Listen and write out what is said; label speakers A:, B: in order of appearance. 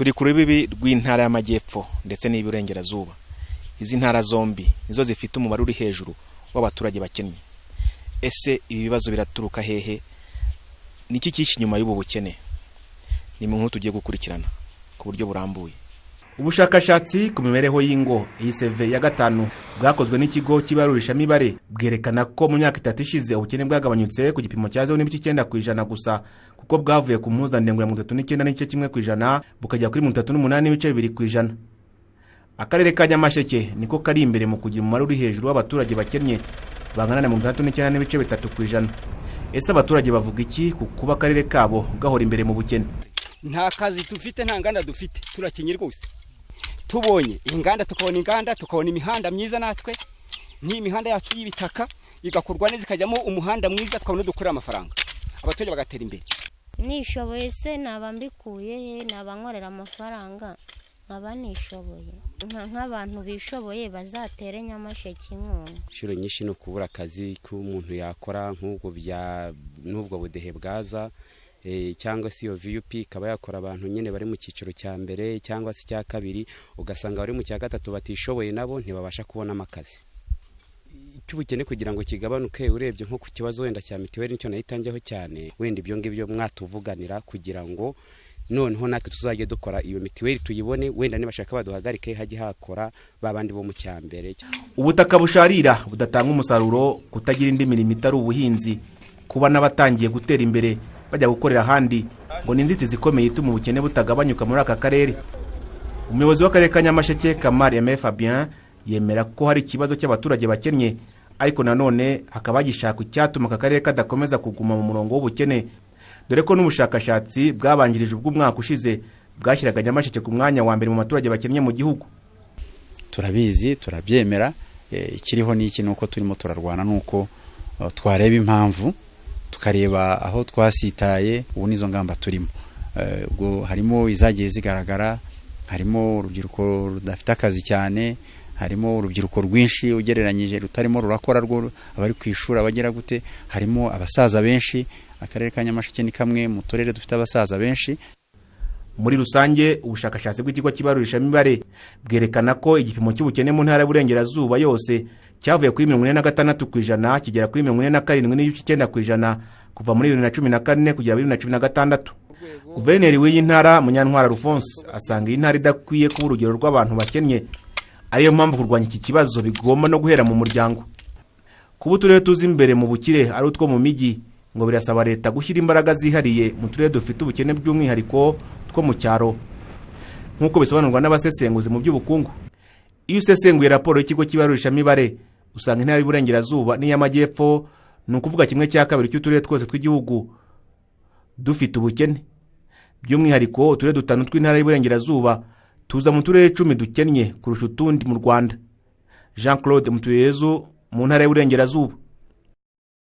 A: Turi ku rubibi rw'intara y'Amajyepfo ndetse n'Iburengerazuba. Izi ntara zombi nizo zifite umubare uri hejuru w'abaturage bakennye. Ese ibi bibazo biraturuka hehe? Niki kishi nyuma y'ubu bukene? Ni mu nkuru tugiye gukurikirana ku buryo burambuye. Ubushakashatsi ku mibereho y'ingo ICV ya gatanu bwakozwe n'ikigo kibarurisha mibare bwerekana ko mu myaka 3 ishize ubukene bwagabanyutse ku gipimo cya 0.9% gusa, kuko bwavuye ku mpuzandengo ya 39.1% bukajya kuri 38.2%. Akarere ka Nyamasheke niko kari imbere mu kugira umumaro uri hejuru w'abaturage bakennye bangana na 39.3%. Ese abaturage bavuga iki ku kuba akarere kabo gahora imbere mu bukene?
B: Nta kazi tufite, nta nganda dufite, turakenye rwose. Tubonye inganda, tukabona imihanda myiza, natwe n'imihanda yacu y'ibitaka igakorwa neza ikajyamo umuhanda mwiza, tukabona dukora amafaranga, abaturage bagatera imbere.
C: Nishoboye se nabambikuye nabankorera amafaranga, nkaba nishoboye nk'abantu bishoboye bazatere Nyamasheke inkunga.
D: Shiro nyinshi no kubura akazi k'umuntu yakora n'ubwo budehe bwaza, cyangwa si yo VUP kaba yakora abantu nyene bari mu cyiciro cya mbere cyangwa si cya kabiri, ugasanga bari mu cya gatatu batishoboye nabo ntibabasha kubona amakazi. Cyubukene kugira ngo kigabanuke, urebye nko ku kibazo wenda cya mitiweli nicyo nayitanjeho cyane, wenda ibyo ngibyo mwatuvuganira kugira ngo noneho natwe tuzajye dukora iyo mitiweli tuyibone, wenda nibashaka baduhagarike haje hakora babandi bo mu cyambere.
A: Ubutaka busharira budatanga umusaruro, kutagira indi mirimo itari ubuhinzi, kuba nabatangiye gutera imbere bajya gukorera handi ngo ninzitizi zikomeye ituma ubukene butagabanyuka muri aka karere. Umuyobozi w'akarere ka Nyamasheke Kamari Aimé Fabien yemera ko hari ikibazo cy'abaturage bakennye, ariko nanone hakaba gishaka icyatuma aka karere kadakomeza kuguma mu murongo w'ubukene, dore ko n'ubushakashatsi bwabanjirije ubw'umwaka ushize bwashyiraga Nyamasheke ku mwanya wa mbere mu baturage bakennye mu gihugu.
E: Turabizi, turabyemera, ikiriho n'iki nuko turimo turarwana nuko twareba impamvu tukareba aho twasitaye, ubu nizo ngamba turimo. Ubwo harimo izagiye zigaragara, harimo urubyiruko rudafite akazi cyane, harimo urubyiruko rwinshi ugereranyije rutarimo rurakora rwo abari kwishura bagera gute, harimo abasaza benshi. Akarere ka Nyamasheke ni kamwe mu turere dufite abasaza benshi. Muri rusange ubushakashatsi bw'ikigo kibarurisha mibare bwerekana ko igipimo cy'ubukene mu ntara y'Uburengerazuba yose cyavuye kuri 46% kigera kuri 47.9% kuva muri 2014 kugera 2016. Guverineri w'iyi ntara Munyantwara Alphonse asanga iyi ntara idakwiye kuba urugero rw'abantu bakennye, ariyo mpamvu kurwanya iki kibazo bigomba no guhera mu muryango. Kuba uturere tuzi imbere mu bukire ari utwo mu migi, ngo birasaba leta gushyira imbaraga zihariye mu turere dufite ubukene by'umwihariko two mu cyaro, nk'uko bisobanurwa n'abasesenguzi mu by'ubukungu. Iyo usesenguye raporo y'ikigo kibarurisha mibare usanga intara y'Iburengerazuba n'iy'Amajyepfo ni ukuvuga 1/2 cy'uturere twose tw'igihugu dufite ubukene. By'umwihariko uturere dutanu tw'intara y'Iburengerazuba tuza mu turere 10 dukennye kurusha utundi mu Rwanda. Jean Claude Mutuyezu mu ntara y'Iburengerazuba.